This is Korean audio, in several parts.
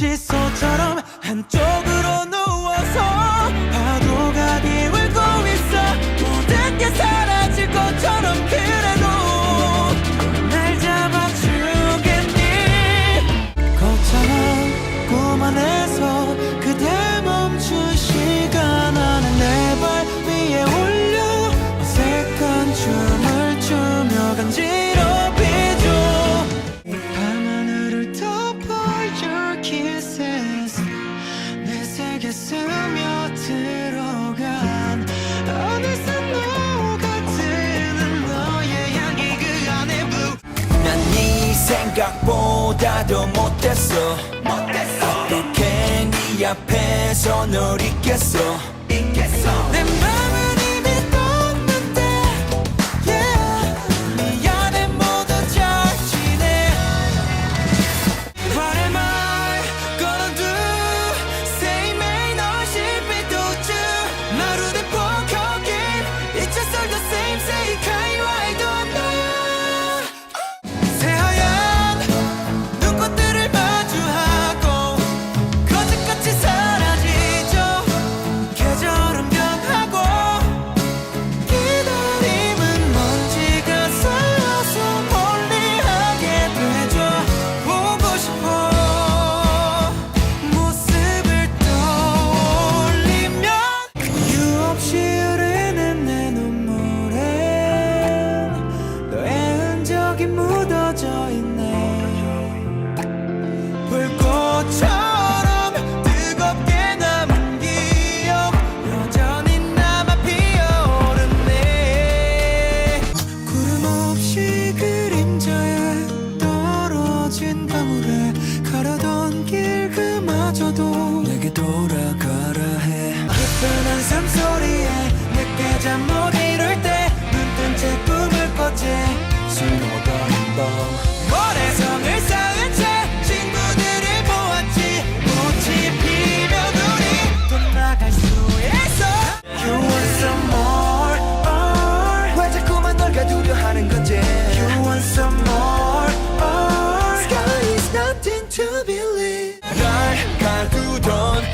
칫솔처럼 한쪽으로 누워서 파도가 기울고 있어. 모든 게 사라질 것처럼 그래도 날 잡아주겠니. 거창한 꿈 안에서 그대 멈춘 시간 안에 내 발 위에 올려 어색한 춤을 추며 간지럽히죠. 밤하늘을 덮어 your kisses 내 세계 스며들어간 어느새 녹아드는 너의 향기 그 안에 blue. 난 네 생각보다도 못됐어. 어떻게 네 앞에서 널 잊겠어. 내 맘은 이미 떴는데 yeah. 네 안에 모두 잘 지내. What am I gonna do? Say 매일 널 실비도주 마루대 포커긴 It's just all the same say kind I don't know. 새하얀 눈꽃들을 마주하고 거짓같이 사라지죠. 계절은 변하고 기다림은 먼지가 쌓여서 멀리하게 되죠. 보고 싶어 모습을 떠올리면 이유 없이 흐르는 내 눈물엔 너의 흔적이 묻어져 있네. 불꽃처럼 뜨겁게 남은 기억 여전히 남아 피어오르네. 구름 없이 그림자에 떨어진 방울에 가려던 길 그마저도 내게 돌아가라 해. 깊은 한숨 소리에 늦게 잠 못 이룰 때 눈 뜬 채 꿈을 꿨지. 술 먹어가는 밤 모래성을 쌓은 채 친구들을 보았지. 꽃이 피면 우리 또 나갈 수 있어. You want some more or 왜 자꾸만 널 가두려 하는 건지. You want some more or Sky is nothing to believe. 날 가두던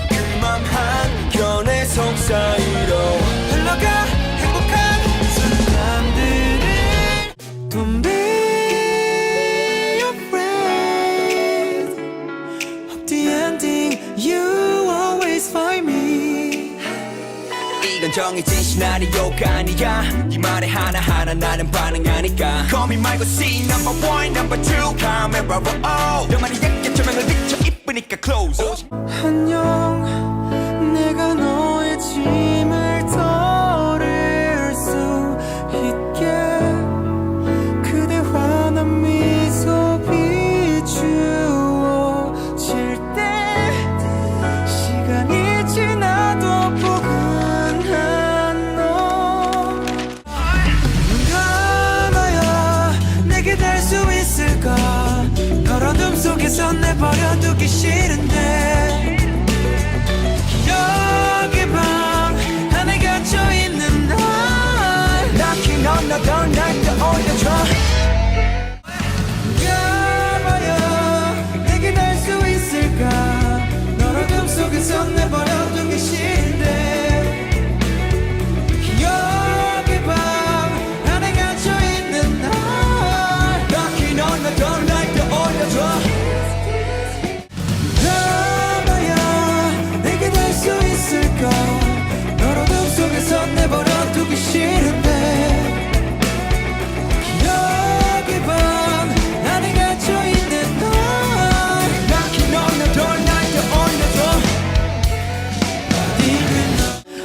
그 맘 한켠의 속사이로 흘러가 행복한 순간들을. Don't be afraid of the ending. You always find me. 이건 정해진 시나리오가 아니야. 네 말에 하나하나 나는 반응하니까. Call me 말고 C number one number two camera roll. 너만의 약간 조명을 비춰 이쁘니까 close. 안녕 내가 너의 짐을 덜을 수 있게 그대 환한 미소 비추어질 때 시간이 지나도 포근한 너. 눈 감아야 내게 될 수 있을까. 널 어둠 속에서 내버려두기 싫은데 기억의 방 안에 갇혀있는 날 Knocking on the door 날 떠올려줘. 가봐야 내게 날 수 있을까. 널 어둠 속에서 내버려두기 싫은데 기억의 방 안에 갇혀있는 날 Knocking on the door 날 떠올려줘. 가봐야 내게 될 수 있을까. 널 어둠 속에서 내버려두기 싫은데 기억의 방 안에 갇혀있는 널 Knocking on the door 날 떠올려줘.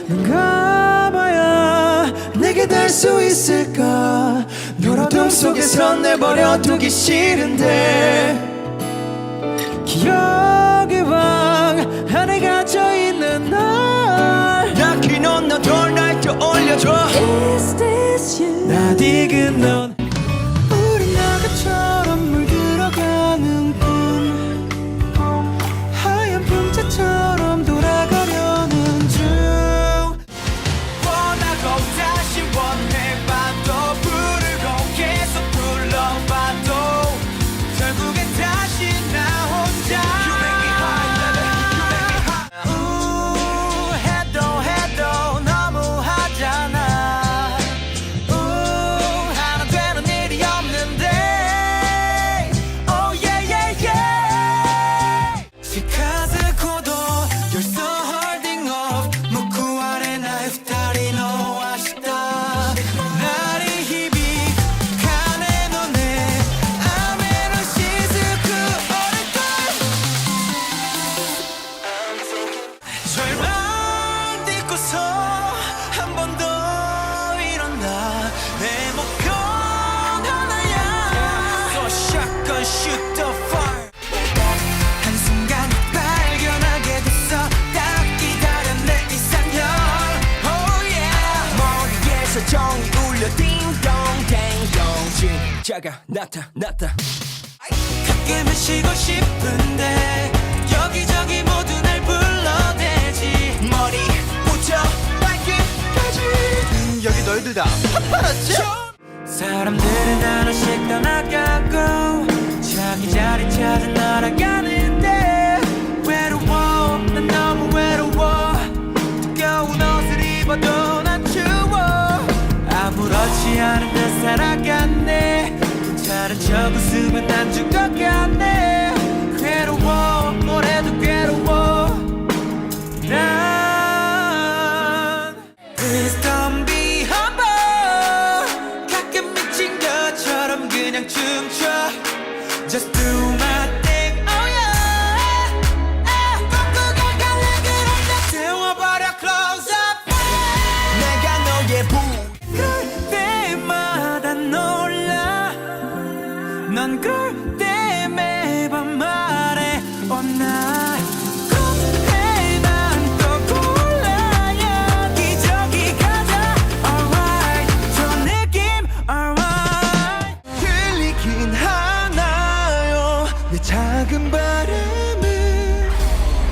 눈 감아야 내게 될 수 있을까. 널 어둠 속에서 내버려두기 싫은데 기억의 방 안에 갇혀있는 날 Knocking on the door 날 떠올려줘. Is this you? 낯익은 넌 우리 나가처럼 물들어가는 꿈 하얀 풍차처럼 돌아가려는 중. 원하고 다시 원해봐도 부르고 계속 불러봐도 결국엔 다시 나 혼자. You make me high shoot the fire 한순간 발견하게 됐어 딱 기다린 내 이상형 Oh yeah 머리에서 종이 울려 딩동 댕동 진짜가 나타났다 가끔은 쉬고 싶은데 여기저기 모두 날 불러대지 머리부터 발끝까지 여기 너희들 다 파파라치? 사람들은 하나씩 떠나가고 자기 자리 찾아 날아가는데 외로워 난 너무 외로워 두꺼운 옷을 입어도 난 추워 아무렇지 않은 듯 살아갔네 괜찮은 척 웃으면 난 죽어갔네 괴로워 뭐래도 괴로워 난 Please don't be humble 가끔 미친 것처럼 그냥 춤춰 Just do my thing oh yeah 꺾고 갈래 그럼 다 태워버려 close up 내가 너의 부 그럴 때마다 놀라 넌 그럴 때 매번 말해 Oh night 꼭 난 또 골라 여기저기 가자 Alright 저 느낌 Alright 들리긴 하나요 내 작은 바람은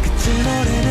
그치 노래